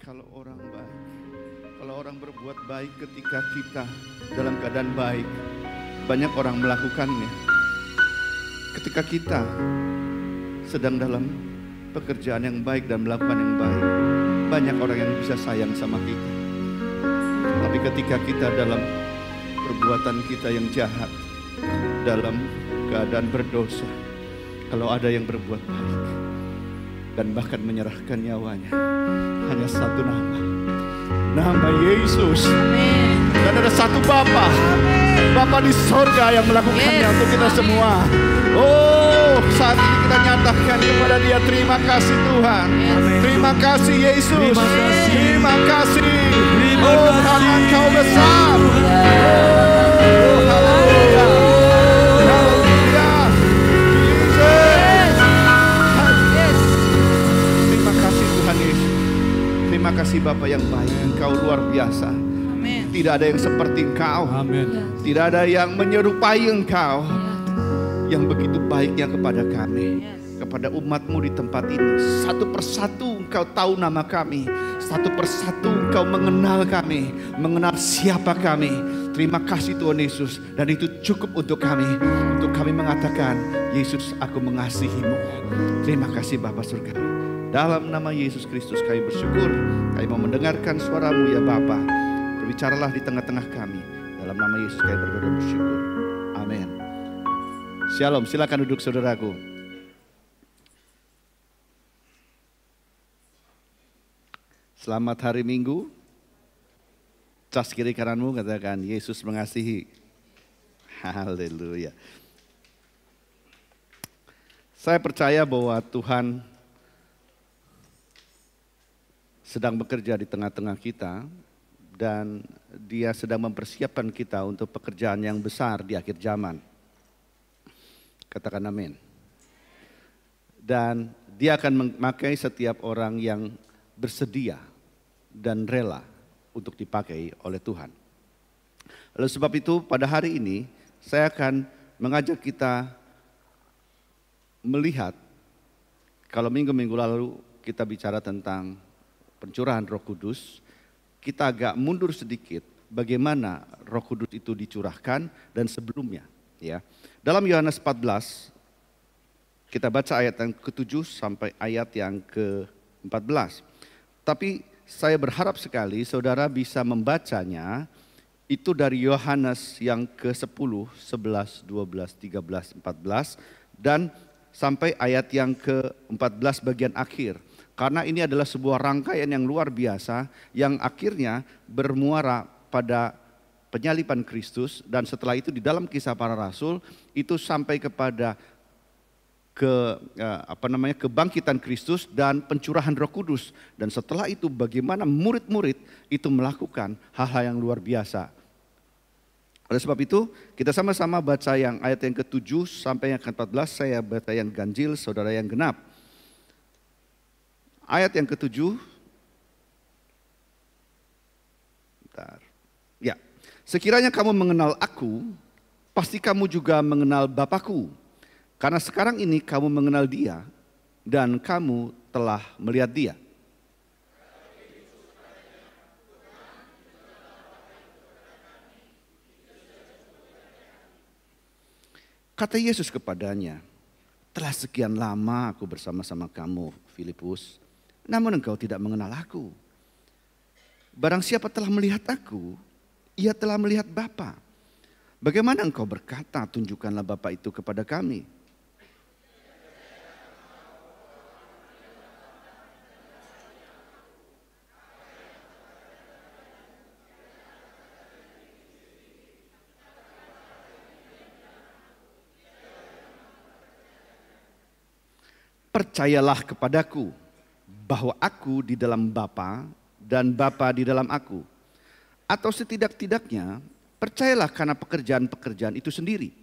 kalau orang baik, kalau orang berbuat baik ketika kita dalam keadaan baik, banyak orang melakukannya. Ketika kita sedang dalam pekerjaan yang baik dan melakukan yang baik, banyak orang yang bisa sayang sama kita. Tapi ketika kita dalam perbuatan kita yang jahat, dalam keadaan berdosa, kalau ada yang berbuat baik dan bahkan menyerahkan nyawanya, hanya satu nama, nama Yesus. Amin. Dan ada satu Bapa, Bapa di sorga yang melakukannya untuk kita semua. Oh, saat ini kita nyatakan kepada Dia, terima kasih Tuhan. Terima kasih Yesus. Terima kasih. Oh, karena Engkau besar. Oh, haleluya. Haleluya. Jesus. Terima kasih Tuhan Yesus. Terima kasih Bapa yang baik. Engkau luar biasa. Amin. Tidak ada yang seperti Engkau. Amin. Tidak ada yang menyerupai Engkau yang begitu baiknya kepada kami, kepada umat-Mu di tempat ini. Satu persatu Engkau tahu nama kami, satu persatu Engkau mengenal kami, mengenal siapa kami. Terima kasih Tuhan Yesus, dan itu cukup untuk kami mengatakan, Yesus, aku mengasihi-Mu. Terima kasih Bapa surga. Dalam nama Yesus Kristus kami bersyukur, kami mau mendengarkan suara-Mu ya Bapa. Berbicaralah di tengah-tengah kami. Dalam nama Yesus kami berdoa dan bersyukur. Amin. Shalom, silakan duduk saudaraku. Selamat hari Minggu. Cas kiri kananmu katakan, Yesus mengasihi. Haleluya. Saya percaya bahwa Tuhan sedang bekerja di tengah-tengah kita, dan Dia sedang mempersiapkan kita untuk pekerjaan yang besar di akhir zaman. Katakan amin. Dan Dia akan memakai setiap orang yang bersedia dan rela untuk dipakai oleh Tuhan. Oleh sebab itu pada hari ini saya akan mengajak kita melihat, kalau minggu-minggu lalu kita bicara tentang pencurahan Roh Kudus, kita agak mundur sedikit bagaimana Roh Kudus itu dicurahkan dan sebelumnya. Ya, dalam Yohanes 14 kita baca ayat yang ke-7 sampai ayat yang ke-14. Tapi saya berharap sekali saudara bisa membacanya itu dari Yohanes yang ke-10, 11, 12, 13, 14 dan sampai ayat yang ke-14 bagian akhir. Karena ini adalah sebuah rangkaian yang luar biasa yang akhirnya bermuara pada penyaliban Kristus, dan setelah itu di dalam Kisah Para Rasul itu sampai kepada kebangkitan Kristus dan pencurahan Roh Kudus, dan setelah itu bagaimana murid-murid itu melakukan hal-hal yang luar biasa. Oleh sebab itu kita sama-sama baca yang ayat yang ke-7 sampai yang ke-14. Saya baca yang ganjil, saudara yang genap. Ayat yang ke-7. Bentar. Ya. Sekiranya kamu mengenal aku, pasti kamu juga mengenal Bapakku. Karena sekarang ini kamu mengenal Dia dan kamu telah melihat Dia. Kata Yesus kepadanya, telah sekian lama aku bersama-sama kamu, Filipus, namun engkau tidak mengenal aku. Barang siapa telah melihat aku, ia telah melihat Bapa. Bagaimana engkau berkata, tunjukkanlah Bapa itu kepada kami? Percayalah kepadaku bahwa aku di dalam Bapa dan Bapa di dalam aku. Atau setidak-tidaknya percayalah karena pekerjaan-pekerjaan itu sendiri.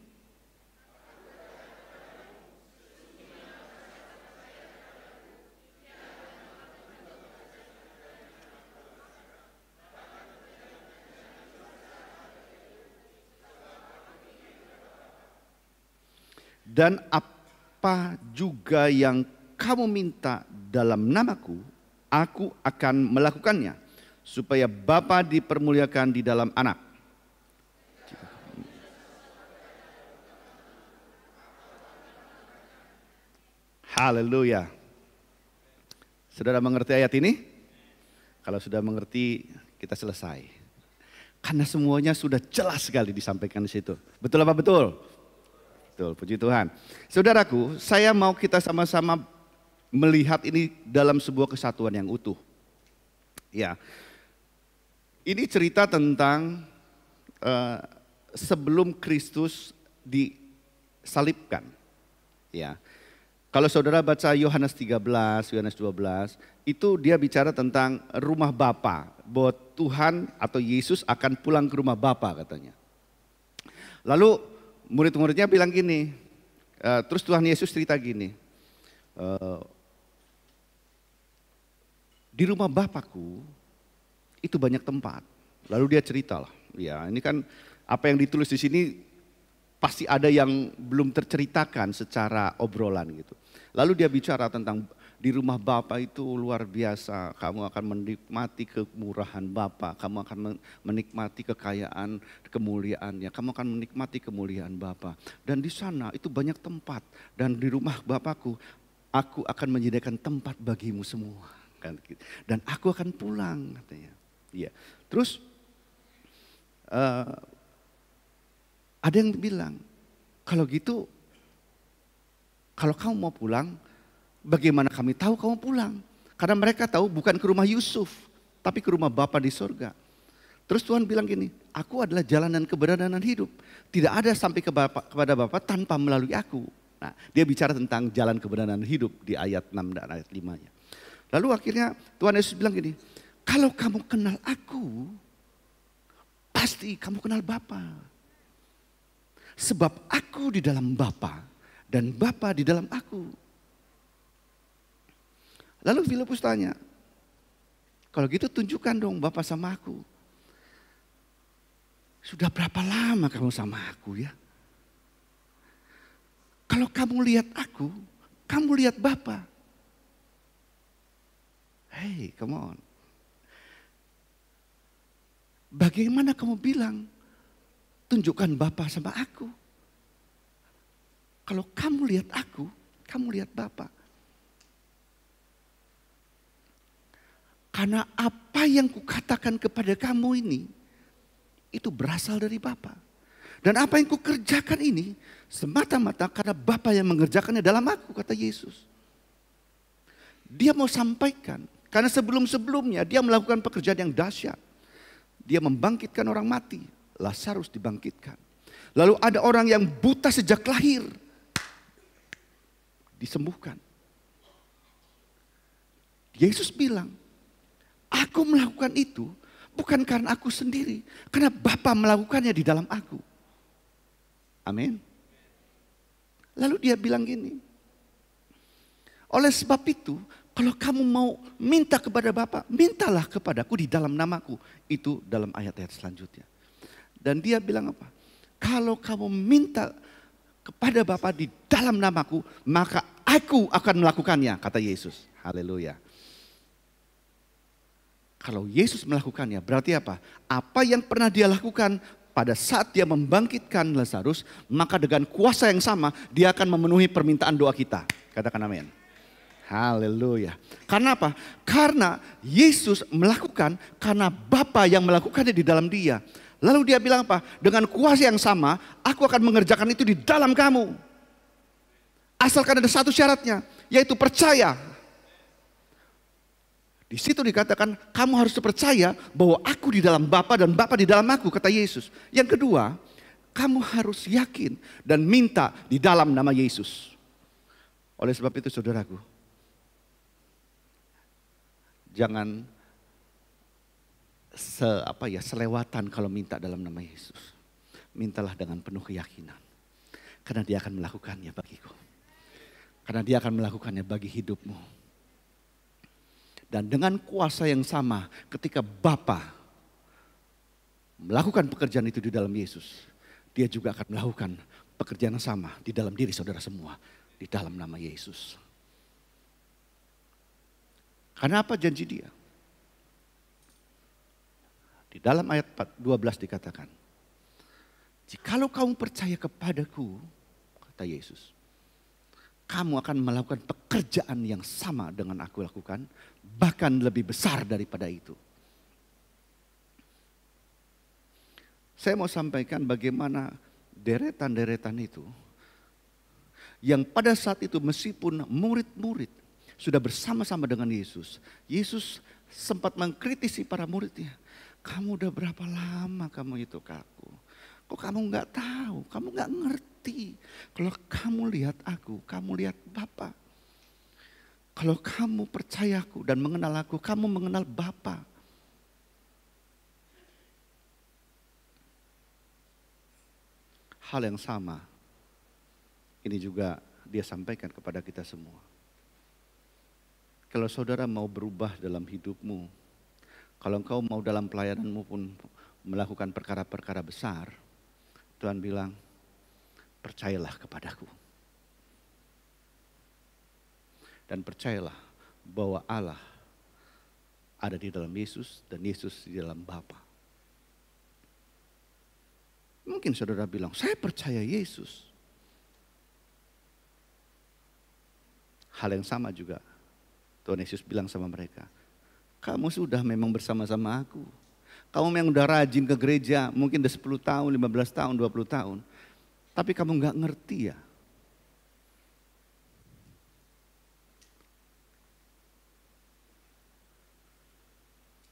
Dan apa juga yang kamu minta dalam namaku, Aku akan melakukannya supaya Bapa dipermuliakan di dalam Anak. Haleluya. Saudara mengerti ayat ini? Kalau sudah mengerti, kita selesai. Karena semuanya sudah jelas sekali disampaikan di situ. Betul apa betul? Betul, puji Tuhan. Saudaraku, saya mau kita sama-sama melihat ini dalam sebuah kesatuan yang utuh. Ya, ini cerita tentang sebelum Kristus disalibkan. Ya. Kalau saudara baca Yohanes 13, Yohanes 12, itu dia bicara tentang rumah Bapa, bahwa Tuhan atau Yesus akan pulang ke rumah Bapa katanya. Lalu murid-muridnya bilang gini, terus Tuhan Yesus cerita gini, di rumah Bapakku itu banyak tempat. Lalu dia ceritalah, ya ini kan apa yang ditulis di sini pasti ada yang belum terceritakan secara obrolan gitu. Lalu dia bicara tentang di rumah Bapa itu luar biasa, kamu akan menikmati kemurahan Bapa, kamu akan menikmati kekayaan, kemuliaannya, kamu akan menikmati kemuliaan Bapa. Dan di sana itu banyak tempat, dan di rumah Bapakku, aku akan menyediakan tempat bagimu semua. Dan aku akan pulang katanya. Iya. Terus ada yang bilang, kalau gitu, kalau kamu mau pulang, bagaimana kami tahu kamu pulang? Karena mereka tahu bukan ke rumah Yusuf, tapi ke rumah Bapa di sorga. Terus Tuhan bilang gini, aku adalah jalan dan kebenaran dan hidup. Tidak ada sampai kepada Bapa tanpa melalui aku. Nah, dia bicara tentang jalan kebenaran dan hidup di ayat 6 dan ayat 5-nya. Lalu akhirnya Tuhan Yesus bilang gini, kalau kamu kenal aku, pasti kamu kenal Bapa. Sebab aku di dalam Bapa dan Bapa di dalam aku. Lalu Filipus tanya, kalau gitu tunjukkan dong Bapa sama aku. Sudah berapa lama kamu sama aku ya? Kalau kamu lihat aku, kamu lihat Bapa. Hey, come on. Bagaimana kamu bilang, tunjukkan Bapa sama aku? Kalau kamu lihat aku, kamu lihat Bapa. Karena apa yang kukatakan kepada kamu ini, itu berasal dari Bapa. Dan apa yang kukerjakan ini, semata-mata karena Bapa yang mengerjakannya dalam aku, kata Yesus. Dia mau sampaikan, karena sebelum-sebelumnya dia melakukan pekerjaan yang dahsyat. Dia membangkitkan orang mati, Lazarus dibangkitkan. Lalu ada orang yang buta sejak lahir, disembuhkan. Yesus bilang, aku melakukan itu bukan karena aku sendiri, karena Bapa melakukannya di dalam aku. Amin. Lalu dia bilang gini, oleh sebab itu, kalau kamu mau minta kepada Bapa, mintalah kepadaku di dalam namaku. Itu dalam ayat-ayat selanjutnya. Dan dia bilang apa? Kalau kamu minta kepada Bapa di dalam namaku, maka aku akan melakukannya, kata Yesus. Haleluya. Kalau Yesus melakukannya, berarti apa? Apa yang pernah dia lakukan pada saat dia membangkitkan Lazarus, maka dengan kuasa yang sama, dia akan memenuhi permintaan doa kita. Katakan amin. Haleluya. Karena apa? Karena Yesus melakukan, karena Bapa yang melakukannya di dalam dia. Lalu dia bilang apa? Dengan kuasa yang sama, aku akan mengerjakan itu di dalam kamu. Asalkan ada satu syaratnya, yaitu percaya. Di situ dikatakan, kamu harus percaya bahwa aku di dalam Bapa dan Bapa di dalam aku, kata Yesus. Yang kedua, kamu harus yakin dan minta di dalam nama Yesus. Oleh sebab itu saudaraku, jangan selewatan kalau minta dalam nama Yesus. Mintalah dengan penuh keyakinan. Karena dia akan melakukannya bagiku. Karena dia akan melakukannya bagi hidupmu. Dan dengan kuasa yang sama ketika Bapa melakukan pekerjaan itu di dalam Yesus, dia juga akan melakukan pekerjaan yang sama di dalam diri saudara semua. Di dalam nama Yesus. Karena apa janji dia? Di dalam ayat 12 dikatakan, jikalau kamu percaya kepadaku, kata Yesus, kamu akan melakukan pekerjaan yang sama dengan aku lakukan, bahkan lebih besar daripada itu. Saya mau sampaikan bagaimana deretan-deretan itu, yang pada saat itu meskipun murid-murid sudah bersama-sama dengan Yesus, Yesus sempat mengkritisi para muridnya. Kamu udah berapa lama kamu itu ke aku? Kok kamu nggak tahu, kamu nggak ngerti. Kalau kamu lihat aku, kamu lihat Bapa. Kalau kamu percayaku dan mengenal aku, kamu mengenal Bapa. Hal yang sama, ini juga dia sampaikan kepada kita semua. Kalau saudara mau berubah dalam hidupmu, kalau engkau mau dalam pelayananmu pun melakukan perkara-perkara besar, Tuhan bilang, percayalah kepadaku. Dan percayalah bahwa Allah ada di dalam Yesus dan Yesus di dalam Bapa. Mungkin saudara bilang, saya percaya Yesus. Hal yang sama juga Tuhan Yesus bilang sama mereka, kamu sudah memang bersama-sama aku. Kamu memang udah rajin ke gereja, mungkin udah 10 tahun, 15 tahun, 20 tahun. Tapi kamu gak ngerti ya.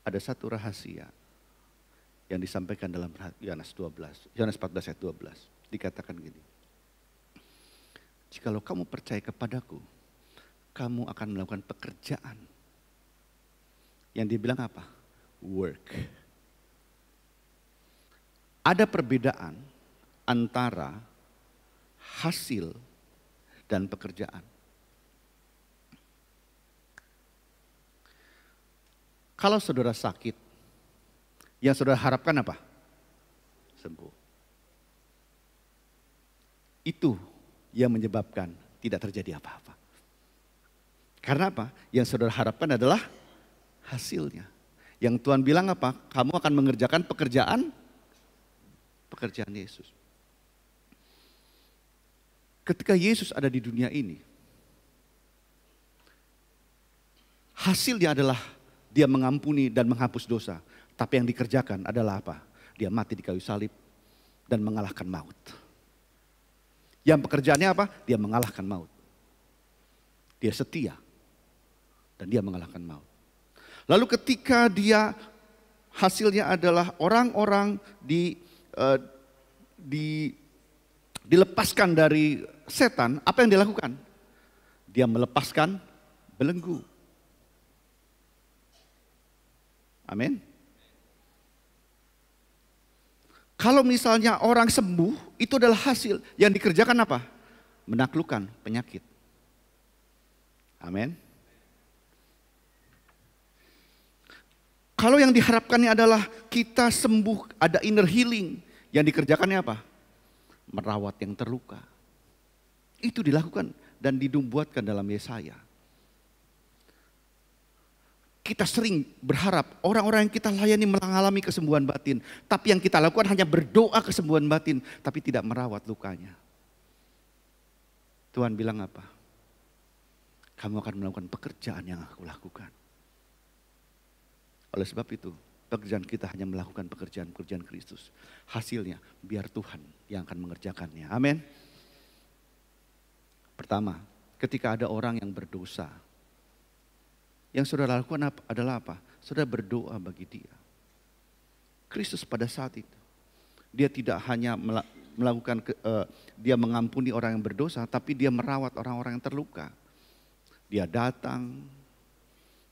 Ada satu rahasia yang disampaikan dalam Yohanes 14 ayat 12. Dikatakan gini, jikalau kamu percaya kepadaku, kamu akan melakukan pekerjaan. Yang dibilang apa? Work. Ada perbedaan antara hasil dan pekerjaan. Kalau saudara sakit, yang saudara harapkan apa? Sembuh. Itu yang menyebabkan tidak terjadi apa-apa. Karena apa? Yang saudara harapkan adalah hasilnya. Yang Tuhan bilang apa? Kamu akan mengerjakan pekerjaan Yesus. Ketika Yesus ada di dunia ini, hasilnya adalah dia mengampuni dan menghapus dosa. Tapi yang dikerjakan adalah apa? Dia mati di kayu salib dan mengalahkan maut. Yang pekerjaannya apa? Dia mengalahkan maut. Dia setia dan dia mengalahkan maut. Lalu ketika dia hasilnya adalah orang-orang dilepaskan dari setan, apa yang dilakukan? Dia melepaskan belenggu. Amin. Kalau misalnya orang sembuh, itu adalah hasil. Yang dikerjakan apa? Menaklukkan penyakit. Amin. Kalau yang diharapkannya adalah kita sembuh, ada inner healing. Yang dikerjakannya apa? Merawat yang terluka. Itu dilakukan dan dibuatkan dalam Yesaya. Kita sering berharap orang-orang yang kita layani mengalami kesembuhan batin. Tapi yang kita lakukan hanya berdoa kesembuhan batin. Tapi tidak merawat lukanya. Tuhan bilang apa? Kamu akan melakukan pekerjaan yang aku lakukan. Oleh sebab itu, pekerjaan kita hanya melakukan pekerjaan Kristus. Hasilnya biar Tuhan yang akan mengerjakannya. Amin. Pertama, ketika ada orang yang berdosa, yang saudara lakukan adalah apa? Saudara berdoa bagi dia. Kristus pada saat itu, dia tidak hanya melakukan, dia mengampuni orang yang berdosa, tapi dia merawat orang-orang yang terluka. Dia datang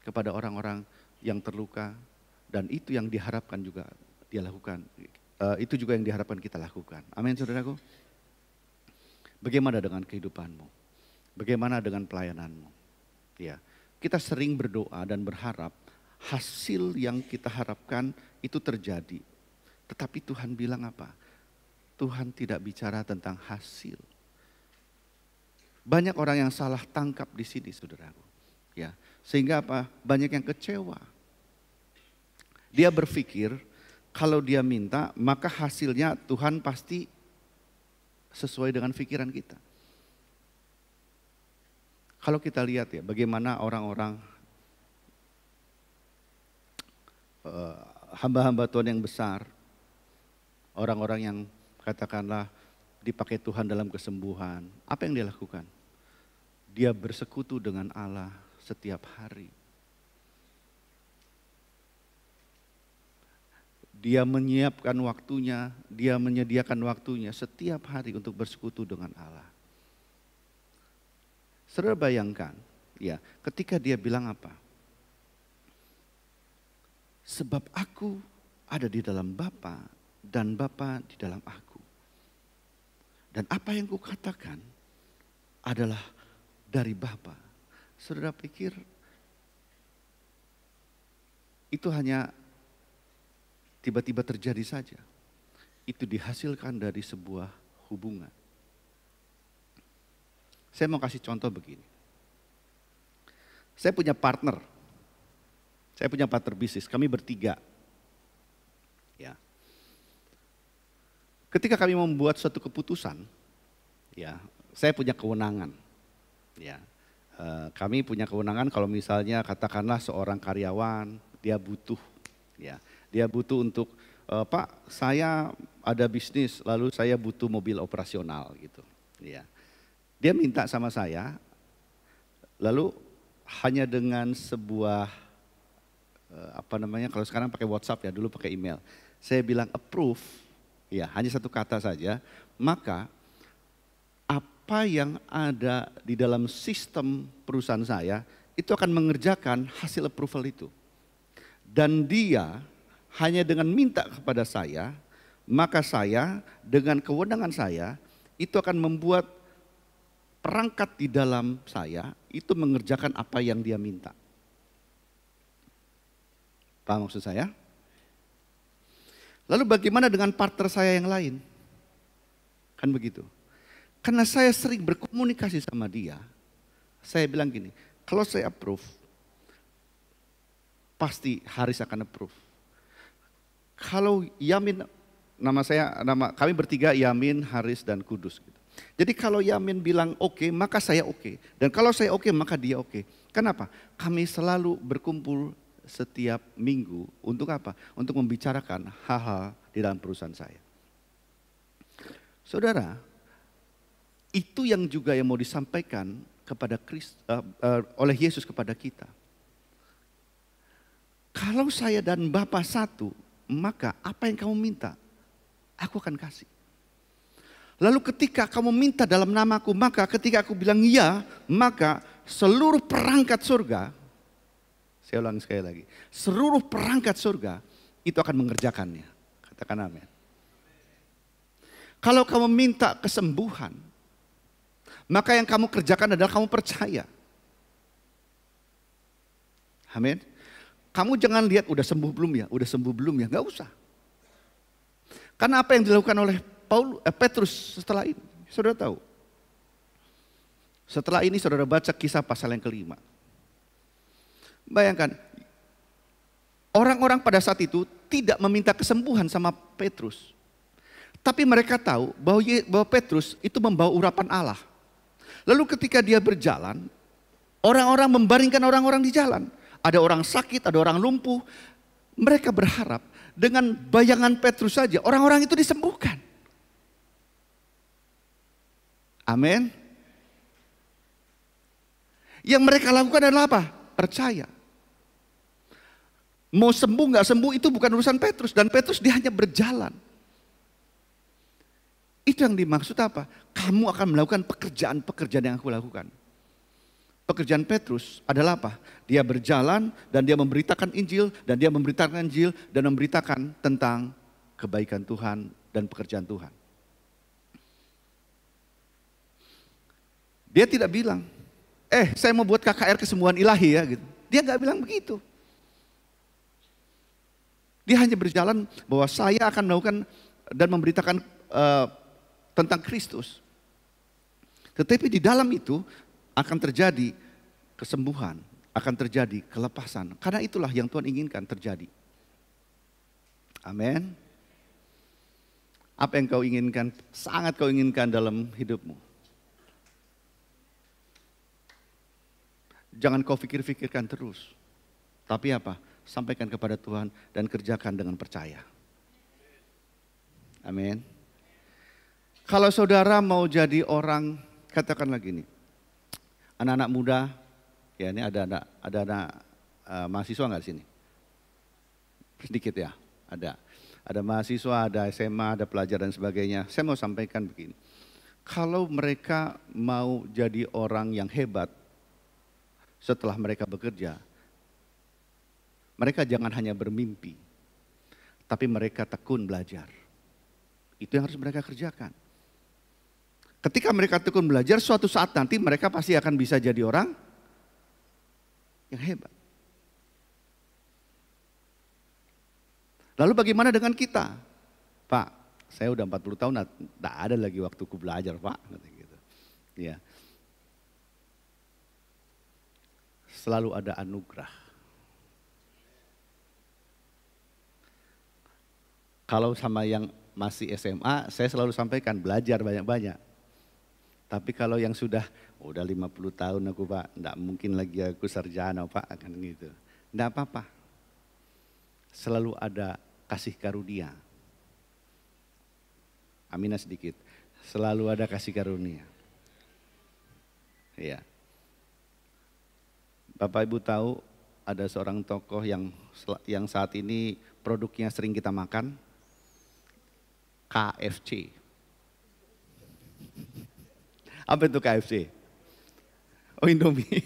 kepada orang-orang yang terluka, dan itu yang diharapkan juga dia lakukan. Itu juga yang diharapkan kita lakukan. Amin, saudaraku. Bagaimana dengan kehidupanmu? Bagaimana dengan pelayananmu? Ya, kita sering berdoa dan berharap hasil yang kita harapkan itu terjadi. Tetapi Tuhan bilang apa? Tuhan tidak bicara tentang hasil. Banyak orang yang salah tangkap di sini, saudaraku. Ya, Sehingga apa? Banyak yang kecewa. Dia berpikir kalau dia minta maka hasilnya Tuhan pasti sesuai dengan pikiran kita. Kalau kita lihat ya bagaimana orang-orang hamba-hamba Tuhan yang besar, orang-orang yang katakanlah dipakai Tuhan dalam kesembuhan, apa yang dia lakukan? Dia bersekutu dengan Allah setiap hari. Dia menyiapkan waktunya, dia menyediakan waktunya setiap hari untuk bersekutu dengan Allah. Saudara bayangkan, ya, ketika dia bilang apa? Sebab aku ada di dalam Bapa dan Bapa di dalam aku. Dan apa yang kukatakan adalah dari Bapa. Saudara pikir itu hanya tiba-tiba terjadi saja. Itu dihasilkan dari sebuah hubungan. Saya mau kasih contoh begini. Saya punya partner bisnis, kami bertiga. Ya. Ketika kami membuat suatu keputusan, ya, saya punya kewenangan. Ya. Kami punya kewenangan kalau misalnya katakanlah seorang karyawan, dia butuh untuk Pak, saya ada bisnis, lalu saya butuh mobil operasional gitu. Ya. Dia minta sama saya, lalu hanya dengan sebuah kalau sekarang pakai WhatsApp ya, dulu pakai email. Saya bilang approve, ya hanya satu kata saja, maka apa yang ada di dalam sistem perusahaan saya itu akan mengerjakan hasil approval itu. Dan dia hanya dengan minta kepada saya, maka saya dengan kewenangan saya itu akan membuat perangkat di dalam saya itu mengerjakan apa yang dia minta. Paham maksud saya? Lalu bagaimana dengan partner saya yang lain? Kan begitu. Karena saya sering berkomunikasi sama dia, saya bilang gini, kalau saya approve, pasti Haris akan approve. Kalau Yamin, kami bertiga Yamin, Haris dan Kudus. Gitu. Jadi kalau Yamin bilang oke, maka saya oke. Dan kalau saya oke, maka dia oke. Kenapa? Kami selalu berkumpul setiap minggu untuk apa? Untuk membicarakan hal-hal di dalam perusahaan saya. Saudara, itu yang juga yang mau disampaikan kepada oleh Yesus kepada kita. Kalau saya dan Bapa satu, maka apa yang kamu minta, aku akan kasih. Lalu ketika kamu minta dalam namaku, maka ketika aku bilang iya, maka seluruh perangkat surga, saya ulang sekali lagi, seluruh perangkat surga itu akan mengerjakannya. Katakan amin. Kalau kamu minta kesembuhan, maka yang kamu kerjakan adalah kamu percaya. Amin. Kamu jangan lihat udah sembuh belum ya, nggak usah. Karena apa yang dilakukan oleh Petrus setelah ini, saudara tahu. Setelah ini saudara baca Kisah pasal yang kelima. Bayangkan, orang-orang pada saat itu tidak meminta kesembuhan sama Petrus. Tapi mereka tahu bahwa Petrus itu membawa urapan Allah. Lalu ketika dia berjalan, orang-orang membaringkan orang-orang di jalan. Ada orang sakit, ada orang lumpuh. Mereka berharap dengan bayangan Petrus saja orang-orang itu disembuhkan. Amin. Yang mereka lakukan adalah apa? Percaya. Mau sembuh nggak sembuh itu bukan urusan Petrus. Dan Petrus dia hanya berjalan. Itu yang dimaksud apa? Kamu akan melakukan pekerjaan-pekerjaan yang aku lakukan. Pekerjaan Petrus adalah apa? Dia berjalan dan dia memberitakan Injil. Dan dia memberitakan Injil dan memberitakan tentang kebaikan Tuhan dan pekerjaan Tuhan. Dia tidak bilang, saya mau buat KKR kesembuhan ilahi ya. Gitu. Dia nggak bilang begitu. Dia hanya berjalan bahwa saya akan melakukan dan memberitakan tentang Kristus. Tetapi di dalam itu akan terjadi kesembuhan, akan terjadi kelepasan. Karena itulah yang Tuhan inginkan terjadi. Amin. Apa yang kau inginkan, sangat kau inginkan dalam hidupmu. Jangan kau pikir-pikirkan terus. Tapi apa? Sampaikan kepada Tuhan dan kerjakan dengan percaya. Amin. Kalau saudara mau jadi orang, katakanlah gini. Anak-anak muda, ya ini ada anak mahasiswa nggak di sini? Sedikit ya, ada. Ada mahasiswa, ada SMA, ada pelajar dan sebagainya. Saya mau sampaikan begini. Kalau mereka mau jadi orang yang hebat setelah mereka bekerja, mereka jangan hanya bermimpi, tapi mereka tekun belajar. Itu yang harus mereka kerjakan. Ketika mereka tekun belajar, suatu saat nanti mereka pasti akan bisa jadi orang yang hebat. Lalu bagaimana dengan kita? Pak, saya udah 40 tahun, tidak ada lagi waktuku belajar, Pak. Gitu. Ya. Selalu ada anugerah. Kalau sama yang masih SMA, saya selalu sampaikan belajar banyak-banyak. Tapi kalau yang sudah 50 tahun aku, Pak, tidak mungkin lagi aku sarjana, Pak, kan gitu. Tidak apa-apa. Selalu ada kasih karunia. Aminah sedikit. Selalu ada kasih karunia. Ya. Bapak Ibu tahu ada seorang tokoh yang saat ini produknya sering kita makan. KFC. Apa itu KFC? Oh, Indomie.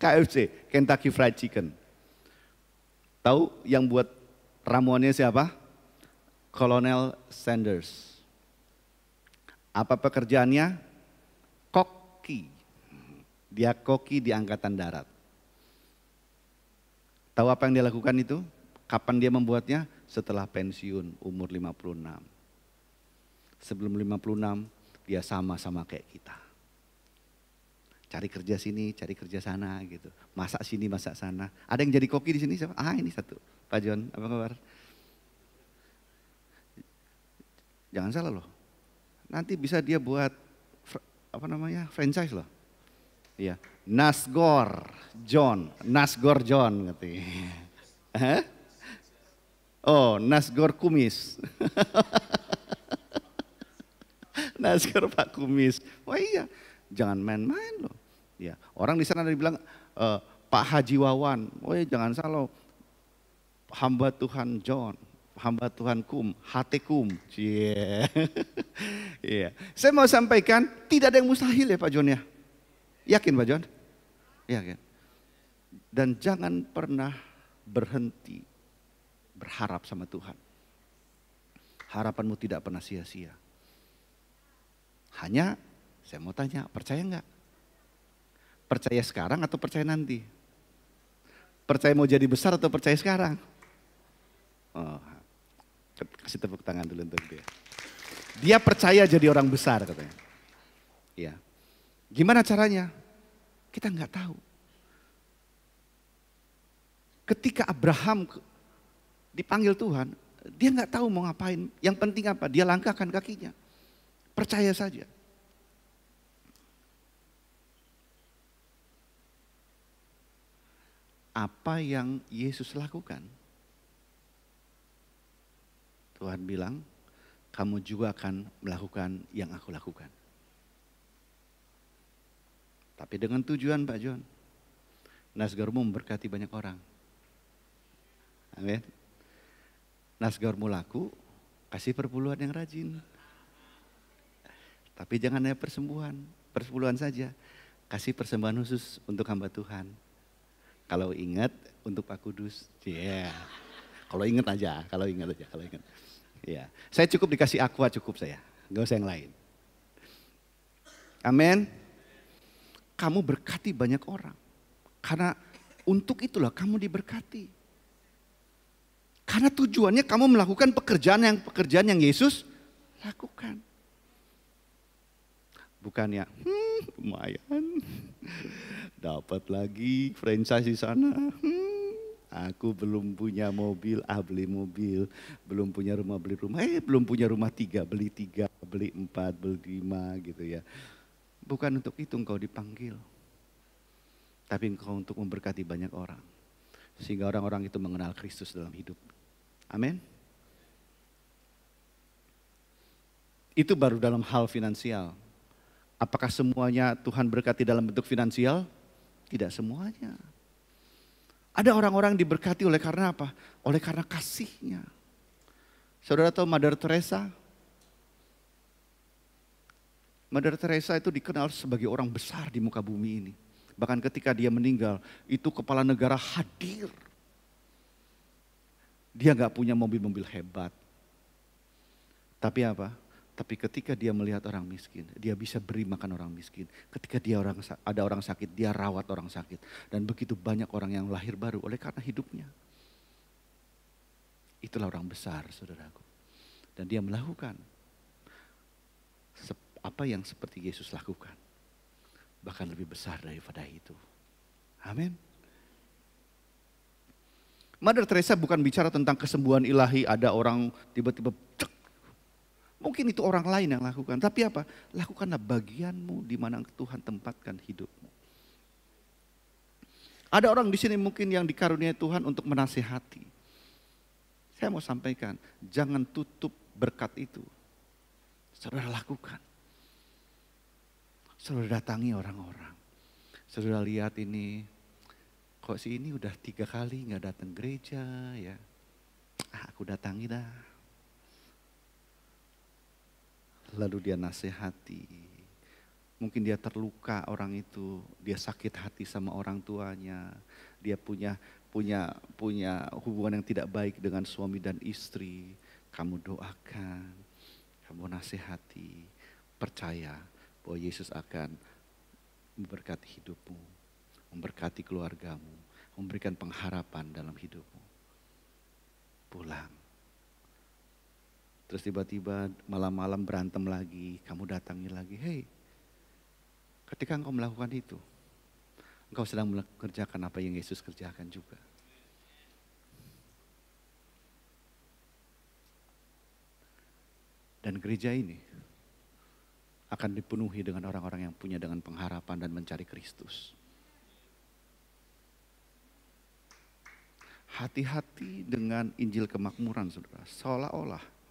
KFC, Kentucky Fried Chicken. Tahu yang buat ramuannya siapa? Kolonel Sanders. Apa pekerjaannya? Koki. Dia koki di angkatan darat. Tahu apa yang dia lakukan itu? Kapan dia membuatnya? Setelah pensiun umur 56. Sebelum 56 dia sama-sama kayak kita. Cari kerja sini, cari kerja sana gitu. Masak sini, masak sana. Ada yang jadi koki di sini siapa? Ah, ini satu. Pak John, apa kabar? Jangan salah loh. Nanti bisa dia buat franchise loh. Iya, Nasgor John katanya. Oh, Nasgor Kumis. Nasgor Pak Kumis. Wah iya, jangan main-main loh. Ya, orang di sana ada bilang Pak Haji Wawan. Oh iya, jangan salah. Hamba Tuhan John, hamba Tuhan Kum, HT Kum. Yeah. Yeah. Saya mau sampaikan tidak ada yang mustahil ya Pak John ya. Yakin Pak John? Yakin. Dan jangan pernah berhenti berharap sama Tuhan. Harapanmu tidak pernah sia-sia. Hanya saya mau tanya, percaya enggak? Percaya sekarang atau percaya nanti? Percaya mau jadi besar atau percaya sekarang? Oh, kasih tepuk tangan dulu untuk dia. Dia percaya jadi orang besar katanya. Ya. Gimana caranya? Kita nggak tahu. Ketika Abraham dipanggil Tuhan, dia nggak tahu mau ngapain. Yang penting apa? Dia langkahkan kakinya. Percaya saja. Apa yang Yesus lakukan? Tuhan bilang, kamu juga akan melakukan yang aku lakukan. Tapi dengan tujuan Pak John, Nasgormu memberkati banyak orang. Amin. Nasgormu laku, kasih perpuluhan yang rajin. Tapi jangan hanya persepuluhan saja. Kasih persembahan khusus untuk hamba Tuhan. Kalau ingat untuk Pak Kudus, ya. Yeah. Kalau ingat aja. Ya, saya cukup dikasih aqua cukup saya, nggak usah yang lain. Amin. Kamu berkati banyak orang, karena untuk itulah kamu diberkati. Karena tujuannya kamu melakukan pekerjaan yang Yesus lakukan. Bukannya lumayan, Dapat lagi franchise di sana. Aku belum punya mobil, beli mobil. Belum punya rumah, beli rumah. Belum punya rumah 3, beli 3, beli 4, beli 5 gitu ya. Bukan untuk itu engkau dipanggil. Tapi engkau untuk memberkati banyak orang. Sehingga orang-orang itu mengenal Kristus dalam hidup. Amin. Itu baru dalam hal finansial. Apakah semuanya Tuhan berkati dalam bentuk finansial? Tidak semuanya. Ada orang-orang diberkati oleh karena apa? Oleh karena kasihnya. Saudara tahu Mother Teresa? Mother Teresa itu dikenal sebagai orang besar di muka bumi ini. Bahkan ketika dia meninggal, itu kepala negara hadir. Dia gak punya mobil-mobil hebat. Tapi apa? Tapi ketika dia melihat orang miskin, dia bisa beri makan orang miskin. Ketika ada orang sakit, dia rawat orang sakit. Dan begitu banyak orang yang lahir baru oleh karena hidupnya. Itulah orang besar, saudaraku. Dan dia melakukan apa yang seperti Yesus lakukan. Bahkan lebih besar daripada itu. Amin. Mother Teresa bukan bicara tentang kesembuhan ilahi, ada orang tiba-tiba mungkin itu orang lain yang lakukan. Tapi apa? Lakukanlah bagianmu di mana Tuhan tempatkan hidupmu. Ada orang di sini mungkin yang dikaruniai Tuhan untuk menasihati. Saya mau sampaikan, jangan tutup berkat itu. Saudara lakukan. Saudara datangi orang-orang. Saudara lihat ini, kok si ini udah 3 kali gak datang gereja ya. Aku datangi dah. Lalu dia nasihati. Mungkin dia terluka orang itu, dia sakit hati sama orang tuanya. Dia punya hubungan yang tidak baik dengan suami dan istri. Kamu doakan, kamu nasihati, percaya bahwa Yesus akan memberkati hidupmu, memberkati keluargamu, memberikan pengharapan dalam hidupmu. Pulang. Terus tiba-tiba malam-malam berantem lagi, kamu datangi lagi. Hei, ketika engkau melakukan itu, engkau sedang mengerjakan apa yang Yesus kerjakan juga. Dan gereja ini akan dipenuhi dengan orang-orang yang punya dengan pengharapan dan mencari Kristus. Hati-hati dengan Injil kemakmuran, saudara. Seolah-olah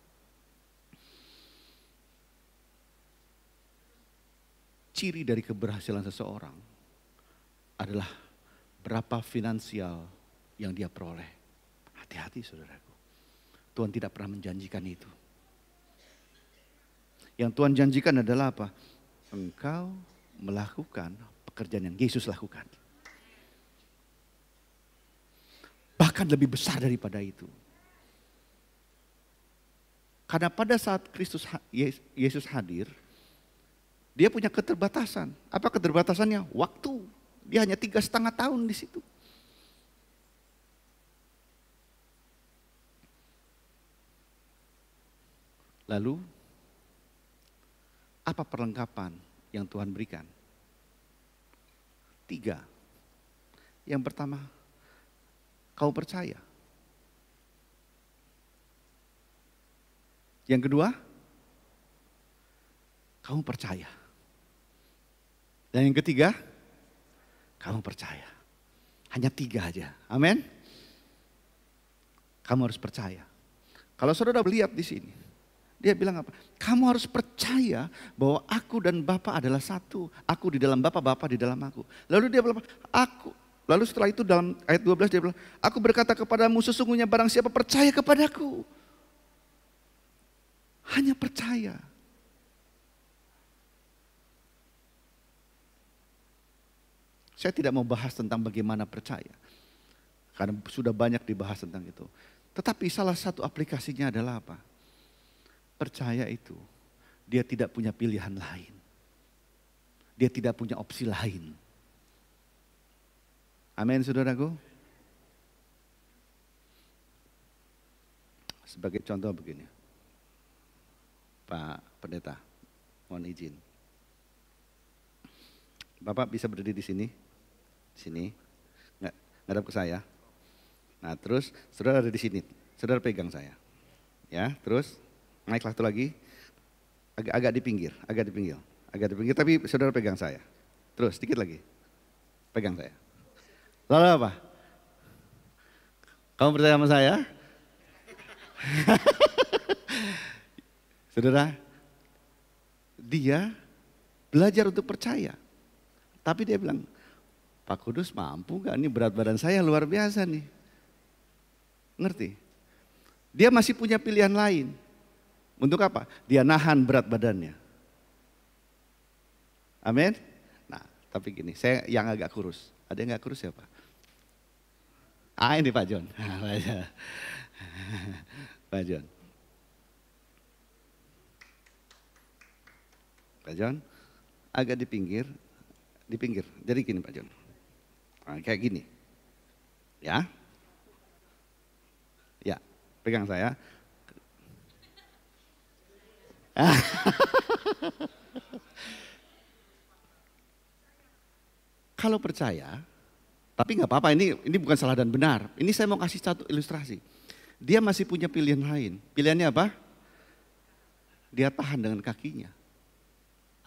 ciri dari keberhasilan seseorang adalah berapa finansial yang dia peroleh. Hati-hati saudaraku. Tuhan tidak pernah menjanjikan itu. Yang Tuhan janjikan adalah apa? Engkau melakukan pekerjaan yang Yesus lakukan. Bahkan lebih besar daripada itu. Karena pada saat Yesus hadir, dia punya keterbatasan. Apa keterbatasannya? Waktu. Dia hanya 3,5 tahun di situ. Lalu, apa perlengkapan yang Tuhan berikan? 3. Yang pertama, kau percaya. Yang kedua, kamu percaya. Dan yang ketiga, kamu percaya. Hanya 3 aja. Amin. Kamu harus percaya. Kalau saudara lihat di sini, dia bilang apa? Kamu harus percaya bahwa aku dan Bapa adalah satu. Aku di dalam Bapa, Bapa di dalam aku. Lalu dia bilang, lalu setelah itu dalam ayat 12 dia bilang, aku berkata kepadamu sesungguhnya barang siapa percaya kepadaku. Hanya percaya. Saya tidak mau bahas tentang bagaimana percaya. Karena sudah banyak dibahas tentang itu. Tetapi salah satu aplikasinya adalah apa? Percaya itu, dia tidak punya pilihan lain. Dia tidak punya opsi lain. Amin saudaraku. Sebagai contoh begini. Pak Pendeta, mohon izin. Bapak bisa berdiri di sini. Sini, ngadap ke saya. Nah terus saudara ada di sini, saudara pegang saya. Ya, terus naik satu lagi, agak di pinggir, tapi saudara pegang saya. Terus sedikit lagi, pegang saya. Lalu apa? Kamu percaya sama saya? Saudara, dia belajar untuk percaya. Tapi dia bilang, Pak Kudus mampu gak? Ini berat badan saya luar biasa nih. Ngerti? Dia masih punya pilihan lain. Untuk apa? Dia nahan berat badannya. Amin? Nah, tapi gini, saya yang agak kurus. Ada yang gak kurus siapa? Ini Pak John. Pak John. Pak John, agak di pinggir. Jadi gini Pak John. Nah, kayak gini. Ya. Ya, pegang saya. Kalau percaya, tapi nggak apa-apa, ini bukan salah dan benar. Ini saya mau kasih satu ilustrasi. Dia masih punya pilihan lain. Pilihannya apa? Dia tahan dengan kakinya.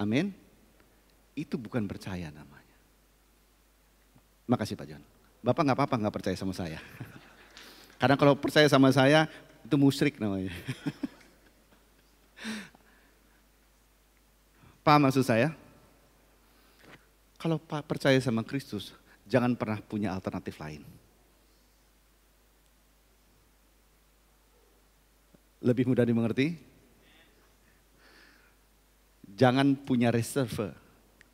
Amin. Itu bukan percaya namanya. Makasih Pak John. Bapak nggak apa-apa nggak percaya sama saya. Karena kalau percaya sama saya itu musyrik namanya. Paham maksud saya? Kalau percaya sama Kristus, jangan pernah punya alternatif lain. Lebih mudah dimengerti? Jangan punya reserve,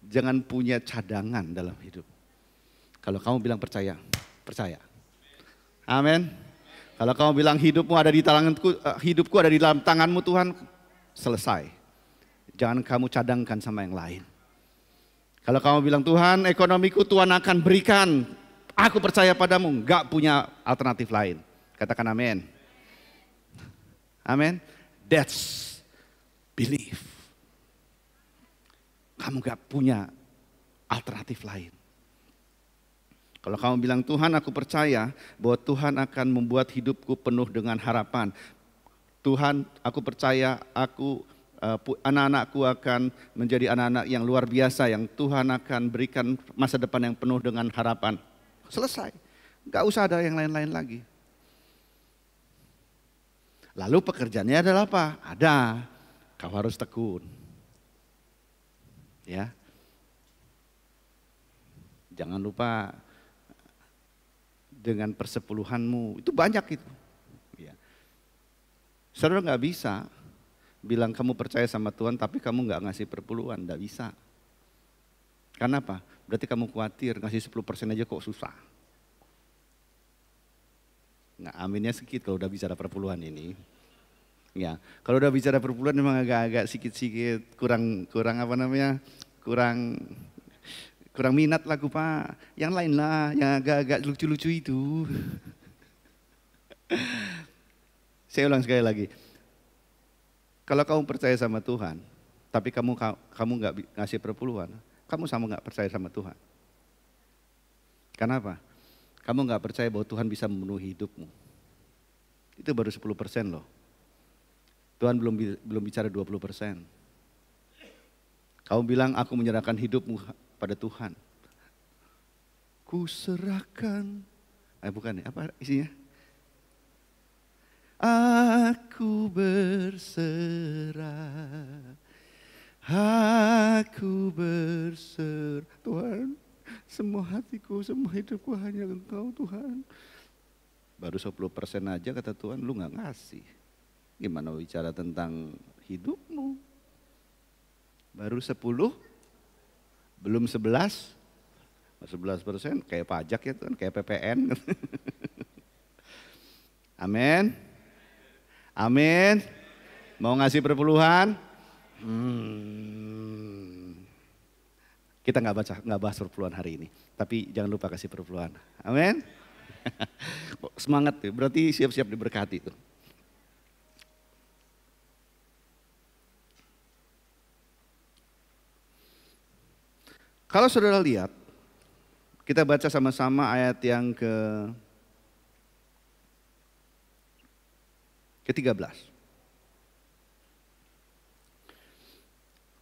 jangan punya cadangan dalam hidup. Kalau kamu bilang percaya, percaya. Amin. Kalau kamu bilang hidupku ada di dalam tanganmu Tuhan, selesai. Jangan kamu cadangkan sama yang lain. Kalau kamu bilang Tuhan ekonomiku Tuhan akan berikan, aku percaya padamu, enggak punya alternatif lain. Katakan amin. Amin. That's belief. Kamu enggak punya alternatif lain. Kalau kamu bilang Tuhan aku percaya bahwa Tuhan akan membuat hidupku penuh dengan harapan. Tuhan aku percaya anak-anakku akan menjadi anak-anak yang luar biasa, yang Tuhan akan berikan masa depan yang penuh dengan harapan. Selesai, gak usah ada yang lain-lain lagi. Lalu pekerjaannya adalah apa? Ada, kau harus tekun. Ya, jangan lupa dengan persepuluhanmu, itu banyak itu. Ya. Saudara gak bisa bilang kamu percaya sama Tuhan tapi kamu nggak ngasih perpuluhan, nggak bisa. Karena apa? Berarti kamu khawatir ngasih 10% aja kok susah. Nggak, aminnya sedikit kalau udah bicara perpuluhan ini. Ya, kalau udah bicara perpuluhan memang agak-agak sedikit kurang apa namanya? Kurang minat lagu Pak. Yang lain lah, yang agak-agak lucu-lucu itu. Saya ulang sekali lagi. Kalau kamu percaya sama Tuhan, tapi kamu nggak ngasih perpuluhan, kamu sama nggak percaya sama Tuhan. Kenapa? Kamu nggak percaya bahwa Tuhan bisa memenuhi hidupmu. Itu baru 10% loh. Tuhan belum bicara 20%. Kamu bilang aku menyerahkan hidupmu pada Tuhan. Ku serahkan. Bukan ya, apa isinya? Aku berserah, Tuhan, semua hatiku, semua hidupku hanya Engkau Tuhan. Baru 10% aja kata Tuhan, lu gak ngasih. Gimana bicara tentang hidupmu? Baru 10, belum 11%, kayak pajak ya Tuhan, kayak PPN. Amin. Amin. Mau ngasih perpuluhan? Kita nggak bahas perpuluhan hari ini, tapi jangan lupa kasih perpuluhan. Amin. Semangat tuh, berarti siap-siap diberkati tuh. Kalau saudara lihat, Kita baca sama-sama ayat yang ke-13.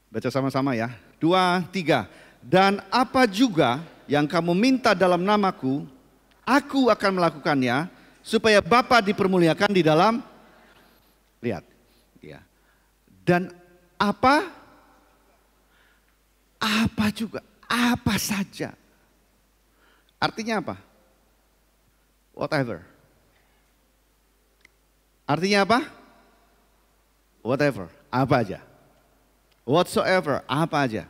Baca sama-sama ya. 2, 3. Dan apa juga yang kamu minta dalam namaku, aku akan melakukannya supaya Bapa dipermuliakan di dalam. Lihat. Ya. Dan apa? Apa juga, apa saja. Artinya apa? Whatever. Artinya apa? Whatever, apa aja. Whatsoever, apa aja.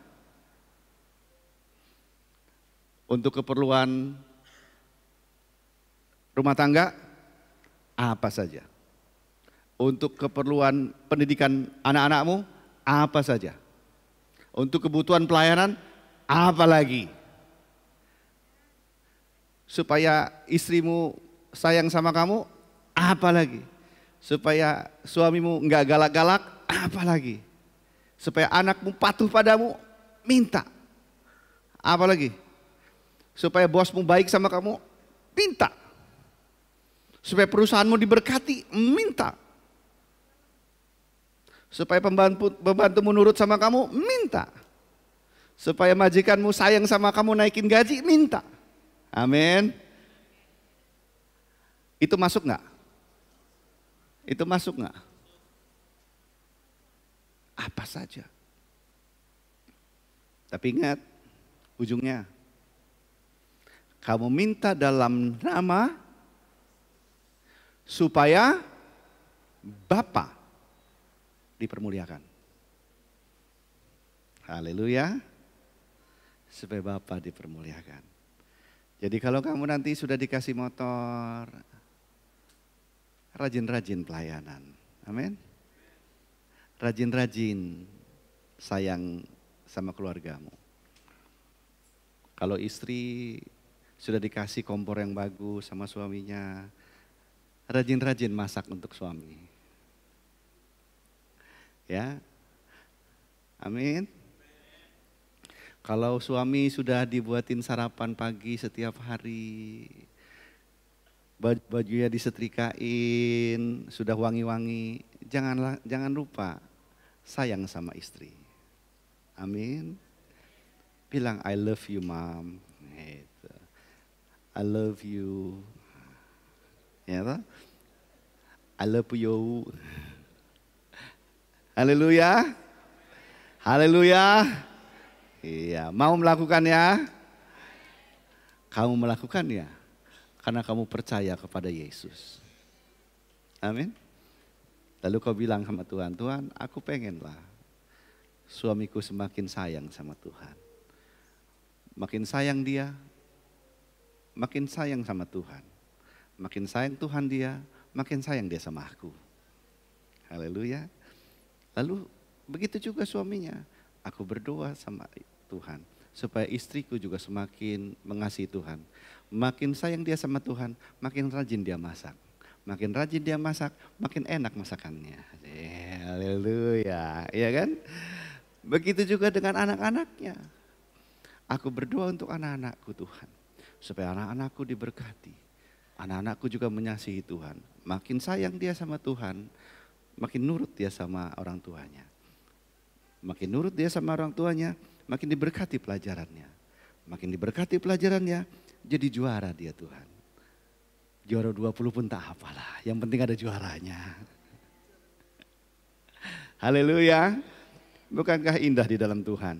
Untuk keperluan rumah tangga, apa saja. Untuk keperluan pendidikan anak-anakmu, apa saja. Untuk kebutuhan pelayanan, apa lagi. Supaya istrimu sayang sama kamu, apa lagi? Supaya suamimu enggak galak-galak, apa lagi? Supaya anakmu patuh padamu, minta. Apa lagi? Supaya bosmu baik sama kamu, minta. Supaya perusahaanmu diberkati, minta. Supaya pembantumu nurut sama kamu, minta. Supaya majikanmu sayang sama kamu, naikin gaji, minta. Amin. Itu masuk nggak? Itu masuk nggak? Apa saja. Tapi ingat, ujungnya. Kamu minta dalam nama supaya Bapa dipermuliakan. Haleluya. Supaya Bapa dipermuliakan. Jadi kalau kamu nanti sudah dikasih motor, rajin-rajin pelayanan. Amin. Rajin-rajin sayang sama keluargamu. Kalau istri sudah dikasih kompor yang bagus sama suaminya, rajin-rajin masak untuk suami. Ya. Amin. Kalau suami sudah dibuatin sarapan pagi setiap hari, bajunya disetrikain, sudah wangi-wangi, jangan lupa sayang sama istri. Amin. Bilang I love you mom. Gitu. I love you. Ya toh? I love you. Haleluya. Haleluya. Iya, mau melakukannya? Kamu melakukannya karena kamu percaya kepada Yesus. Amin. Lalu kau bilang sama Tuhan, Tuhan aku pengenlah suamiku semakin sayang sama Tuhan. Makin sayang dia, makin sayang sama Tuhan. Makin sayang Tuhan dia, makin sayang dia sama aku. Haleluya. Lalu begitu juga suaminya. Aku berdoa sama Tuhan supaya istriku juga semakin mengasihi Tuhan. Makin sayang dia sama Tuhan, makin rajin dia masak. Makin rajin dia masak, makin enak masakannya. Haleluya, ya kan? Begitu juga dengan anak-anaknya. Aku berdoa untuk anak-anakku Tuhan, supaya anak-anakku diberkati. Anak-anakku juga mengasihi Tuhan. Makin sayang dia sama Tuhan, makin nurut dia sama orang tuanya. Makin nurut dia sama orang tuanya, makin diberkati pelajarannya. Makin diberkati pelajarannya, jadi juara dia Tuhan. Juara 20 pun tak apalah, yang penting ada juaranya. Haleluya. Bukankah indah di dalam Tuhan?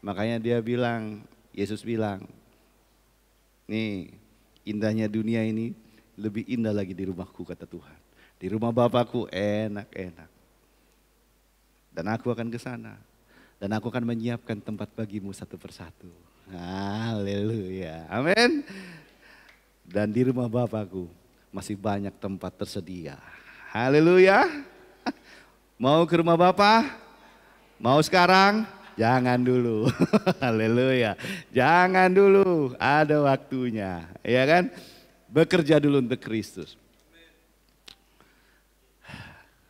Makanya dia bilang, Yesus bilang, nih indahnya dunia ini lebih indah lagi di rumahku kata Tuhan. Di rumah Bapakku enak-enak. Dan aku akan ke sana. Dan aku akan menyiapkan tempat bagimu satu persatu. Haleluya. Amin. Dan di rumah Bapakku masih banyak tempat tersedia. Haleluya. Mau ke rumah Bapa? Mau sekarang? Jangan dulu. Haleluya. Jangan dulu. Ada waktunya. Ya kan? Bekerja dulu untuk Kristus.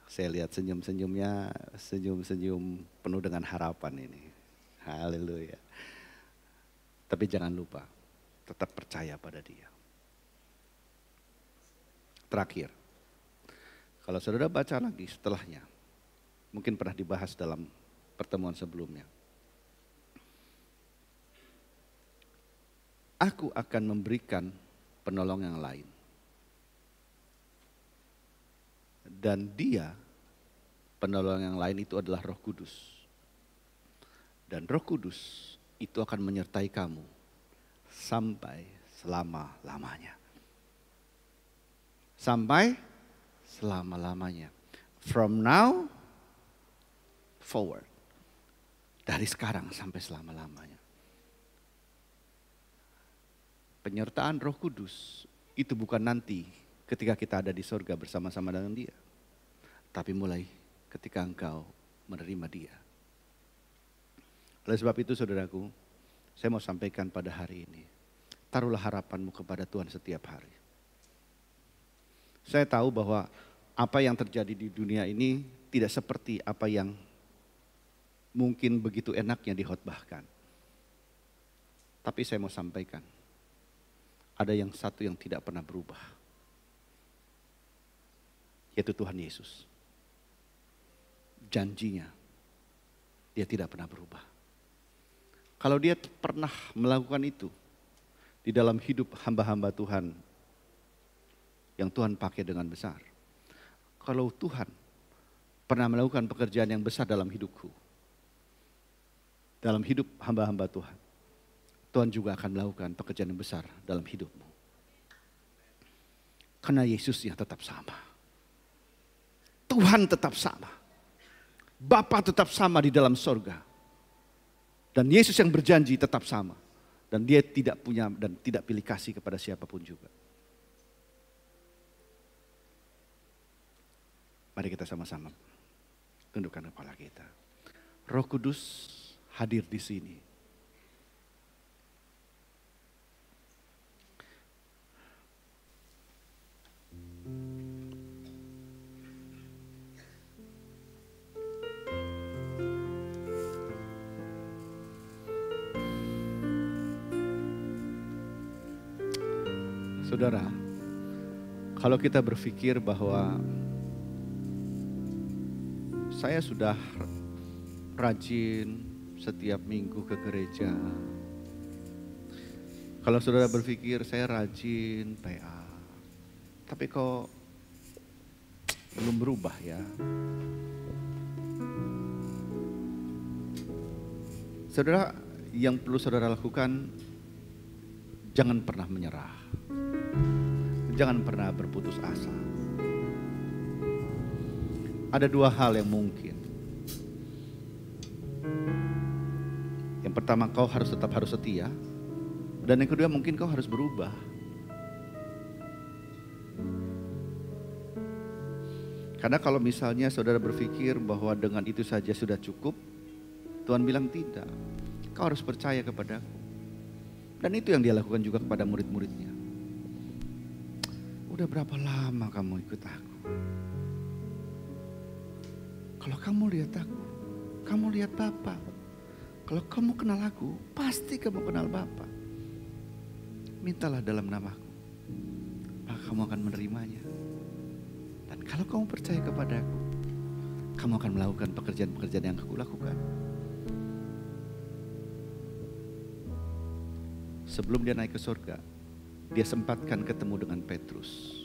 Saya lihat senyum-senyumnya, senyum-senyum penuh dengan harapan ini. Haleluya. Tapi jangan lupa, tetap percaya pada Dia. Terakhir, kalau saudara baca lagi setelahnya, mungkin pernah dibahas dalam pertemuan sebelumnya. Aku akan memberikan penolong yang lain. Dan Dia, penolong yang lain itu adalah Roh Kudus. Dan Roh Kudus itu akan menyertai kamu sampai selama-lamanya. Sampai selama-lamanya. From now forward. Dari sekarang sampai selama-lamanya. Penyertaan Roh Kudus itu bukan nanti ketika kita ada di sorga bersama-sama dengan Dia. Tapi mulai ketika engkau menerima Dia. Oleh sebab itu saudaraku, saya mau sampaikan pada hari ini. Taruhlah harapanmu kepada Tuhan setiap hari. Saya tahu bahwa apa yang terjadi di dunia ini tidak seperti apa yang mungkin begitu enaknya dikhotbahkan. Tapi saya mau sampaikan, ada yang satu yang tidak pernah berubah. Yaitu Tuhan Yesus. Janjinya, Dia tidak pernah berubah. Kalau Dia pernah melakukan itu di dalam hidup hamba-hamba Tuhan yang Tuhan pakai dengan besar. Kalau Tuhan pernah melakukan pekerjaan yang besar dalam hidupku, dalam hidup hamba-hamba Tuhan, Tuhan juga akan melakukan pekerjaan yang besar dalam hidupmu. Karena Yesusnya tetap sama. Tuhan tetap sama. Bapa tetap sama di dalam sorga. Dan Yesus yang berjanji tetap sama. Dan Dia tidak punya dan tidak pilih kasih kepada siapapun juga. Mari kita sama-sama tundukkan kepala kita. Roh Kudus hadir di sini. Saudara, kalau kita berpikir bahwa saya sudah rajin setiap minggu ke gereja. Kalau saudara berpikir saya rajin PA, tapi kok belum berubah ya. Saudara, yang perlu saudara lakukan, jangan pernah menyerah. Jangan pernah berputus asa. Ada dua hal yang mungkin. Yang pertama, kau tetap harus setia. Dan yang kedua, mungkin kau harus berubah. Karena kalau misalnya saudara berpikir bahwa dengan itu saja sudah cukup, Tuhan bilang tidak. Kau harus percaya kepadaku. Dan itu yang Dia lakukan juga kepada murid-muridnya. Udah berapa lama kamu ikut aku? Kalau kamu lihat aku, kamu lihat Bapa. Kalau kamu kenal aku, pasti kamu kenal Bapa. Mintalah dalam namaku, maka kamu akan menerimanya. Dan kalau kamu percaya kepadaku, kamu akan melakukan pekerjaan-pekerjaan yang aku lakukan. Sebelum Dia naik ke surga, Dia sempatkan ketemu dengan Petrus.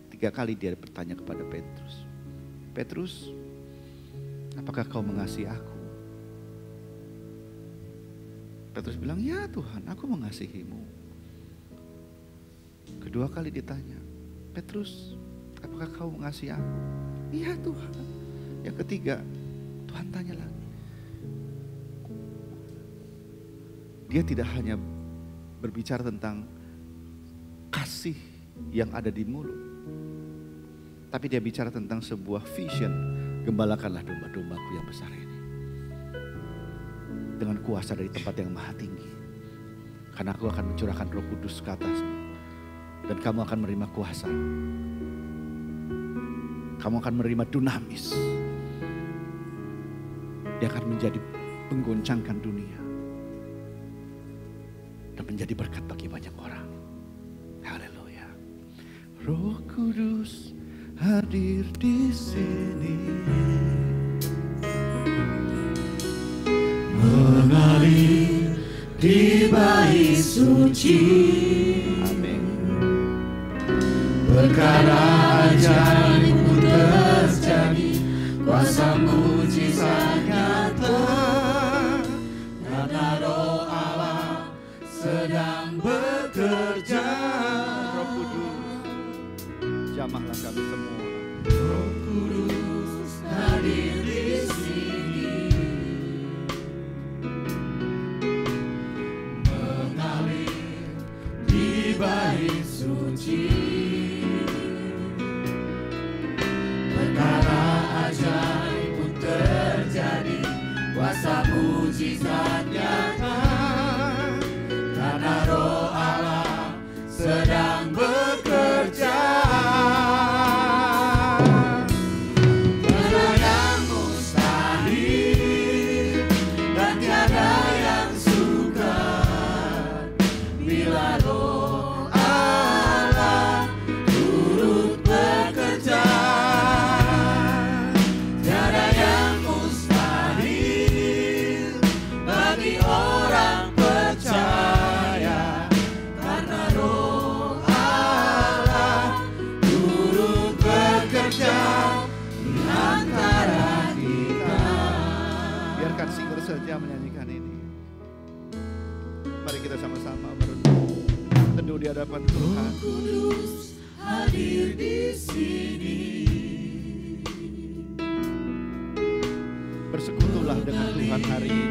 3 kali Dia bertanya kepada Petrus, Petrus, apakah kau mengasihi aku? Petrus bilang, ya Tuhan, aku mengasihimu. Kedua kali ditanya, Petrus, apakah kau mengasihi aku? Iya Tuhan. Yang ketiga, Tuhan tanya lagi. Dia tidak hanya berbicara tentang kasih yang ada di mulut, tapi Dia bicara tentang sebuah vision. Gembalakanlah domba-dombaku yang besar ini dengan kuasa dari tempat yang maha tinggi. Karena aku akan mencurahkan Roh Kudus ke atasmu. Dan kamu akan menerima kuasa. Kamu akan menerima dunamis. Dia akan menjadi penggoncangkan dunia. dan menjadi berkat bagi banyak orang. Haleluya. Roh Kudus hadir di sini, mengalir di bait suci. Amin. Perkara ajaib pun terjadi, kuasa mujizat nyata, karena Roh Allah sedang bekerja. Roh Kudus, jamahlah kami semua. Roh Kudus hadir di sini, mengalir di bait suci. Perkara ajaib pun terjadi, kuasa mujizat nyata, karena Roh Allah sedang bekerja. Tiada yang mustahil dan tiada yang sukar bila Roh Allah turut bekerja. Tiada yang mustahil bagi orang percaya, karena Roh Allah turut bekerja di antara kita. Biarkan singer saja menyanyikan ini. Mari kita sama-sama merenung, teduh di hadapan Tuhan. Kudus hadir di sini, Bersekutulah dengan Tuhan hari ini.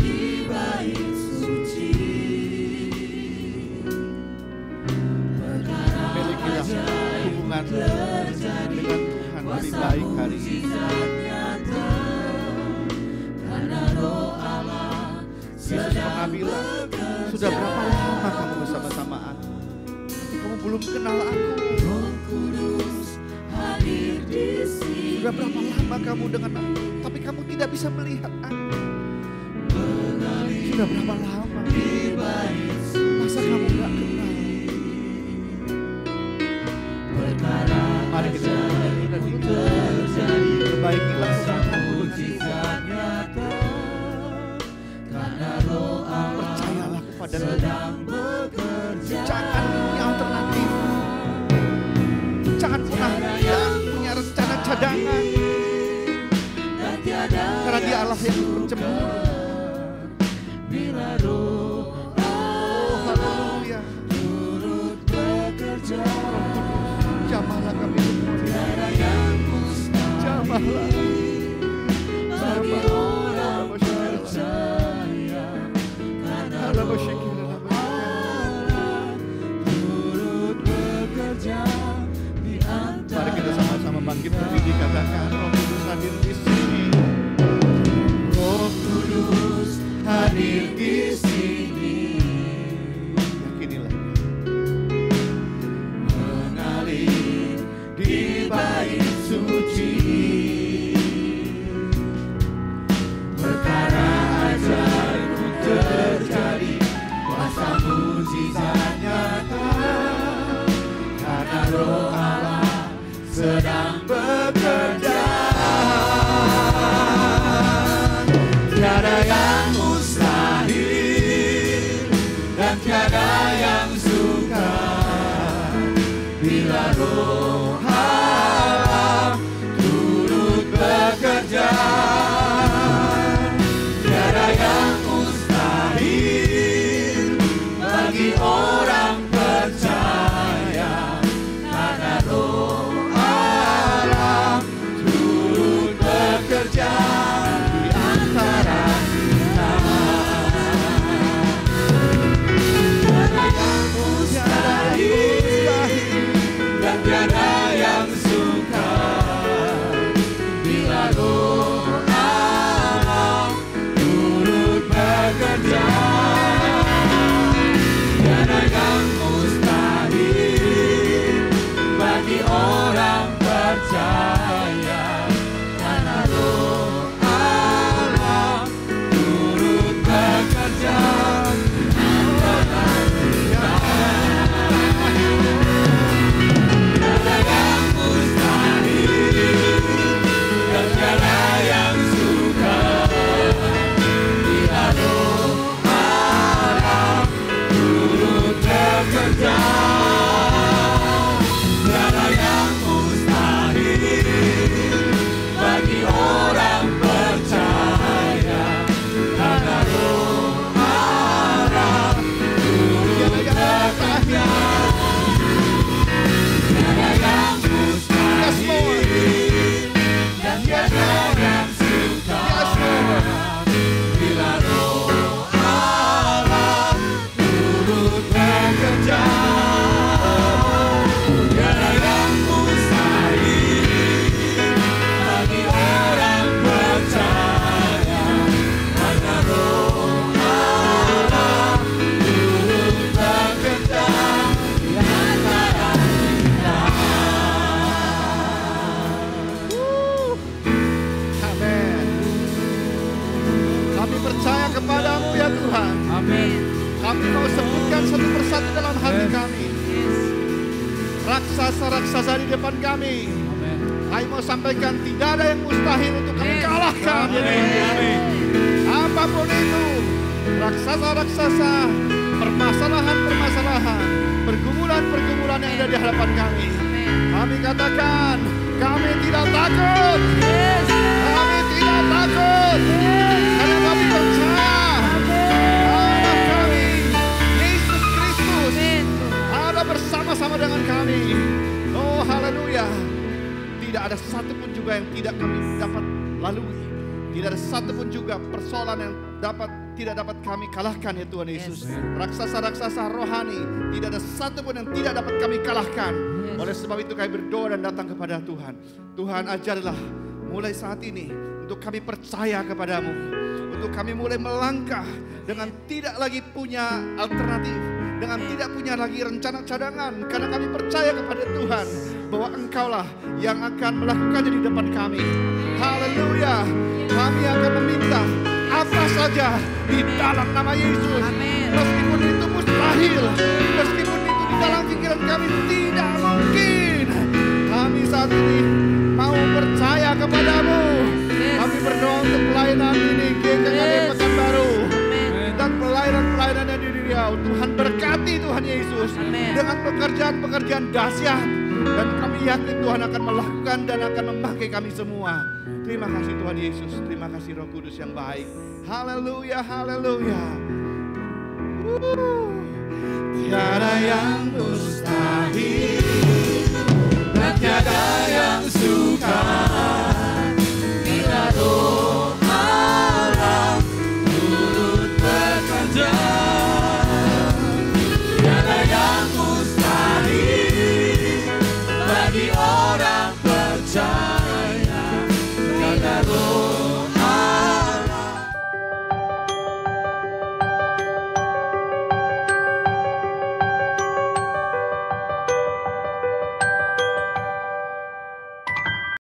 di bait suci. Perkara Milikilah hubungan terjadi, dengan Tuhan lebih kuasa baik hari ini. mujizat nyata, karena Roh Allah Yesus sedang mengambil, sudah berapa lama kamu bersama-sama aku, tapi kamu belum kenal aku. Roh Kudus hadir di sini. Sudah berapa lama kamu dengan aku, tapi kamu tidak bisa melihat aku. Sudah berapa lama, Di bait masa kamu gak kenal? perkara Mari kita ajaib dan pun terjadi, perbaikilah kuasa hubunganmu dengan mujizat nyata, karena Roh Allah Percayalah kepada Tuhan. sedang bekerja. Jangan punya alternatif. Jangan pernah punya rencana cadangan. Dan tiada Karena Dia Allah yang bercemburu. bila Roh Oh, haleluya. turut bekerja. Jamahlah kami semua. Tiada yang mustahil Jamahlah. bagi orang percaya, karena Roh Allah turut bekerja di antara. Mari kita sama-sama bangkit berdiri, katakan Roh Kudus hadir di sini. Roh Kudus hadir di sini, Yakinilah. mengalir di bait suci. Perkara ajaib pun terjadi, kuasa mujizat nyata, karena Roh Allah sedang bekerja. Tiada yang mustahil dan tiada yang sukar bila Roh Allah turut bekerja. Tiada yang mustahil bagi orang percaya, karena Roh Allah turut bekerja di antara kita. Tiada yang mustahil dan tiada yang sukar bila Roh Allah turut bekerja. Tiada yang mustahil bagi orang percaya, karena Roh Allah turut bekerja di antara raksasa-raksasa di depan kami. Kami mau sampaikan tidak ada yang mustahil untuk kami kalahkan. Apapun itu, raksasa-raksasa, permasalahan-permasalahan, pergumulan-pergumulan yang ada di hadapan kami. Kami katakan, kami tidak takut. Kami tidak takut. Karena kami percaya Allah kami, Yesus Kristus, ada bersama-sama dengan kami. Oh haleluya. Tidak ada satupun juga yang tidak kami dapat lalui. Tidak ada satupun juga persoalan yang tidak dapat kami kalahkan ya Tuhan Yesus. Raksasa-raksasa rohani tidak ada satupun yang tidak dapat kami kalahkan. Oleh sebab itu kami berdoa dan datang kepada Tuhan. Tuhan ajarlah mulai saat ini untuk kami percaya kepadamu. Untuk kami mulai melangkah dengan tidak lagi punya alternatif. Dengan tidak punya lagi rencana cadangan. Karena kami percaya kepada Tuhan bahwa Engkaulah yang akan melakukannya di depan kami. Haleluya. Kami akan meminta apa saja di dalam nama Yesus. Meskipun itu mustahil, meskipun itu di dalam pikiran kami tidak mungkin, kami saat ini mau percaya kepadamu. Kami berdoa untuk pelayanan ini GKKD Pekanbaru dan pelayanan-pelayanan yang di Riau. Tuhan berkati Tuhan Yesus dengan pekerjaan-pekerjaan dahsyat, dan kami yakin Tuhan akan melakukan dan akan memakai kami semua. Terima kasih Tuhan Yesus, terima kasih Roh Kudus yang baik. Haleluya, haleluya. Tiada yang mustahil.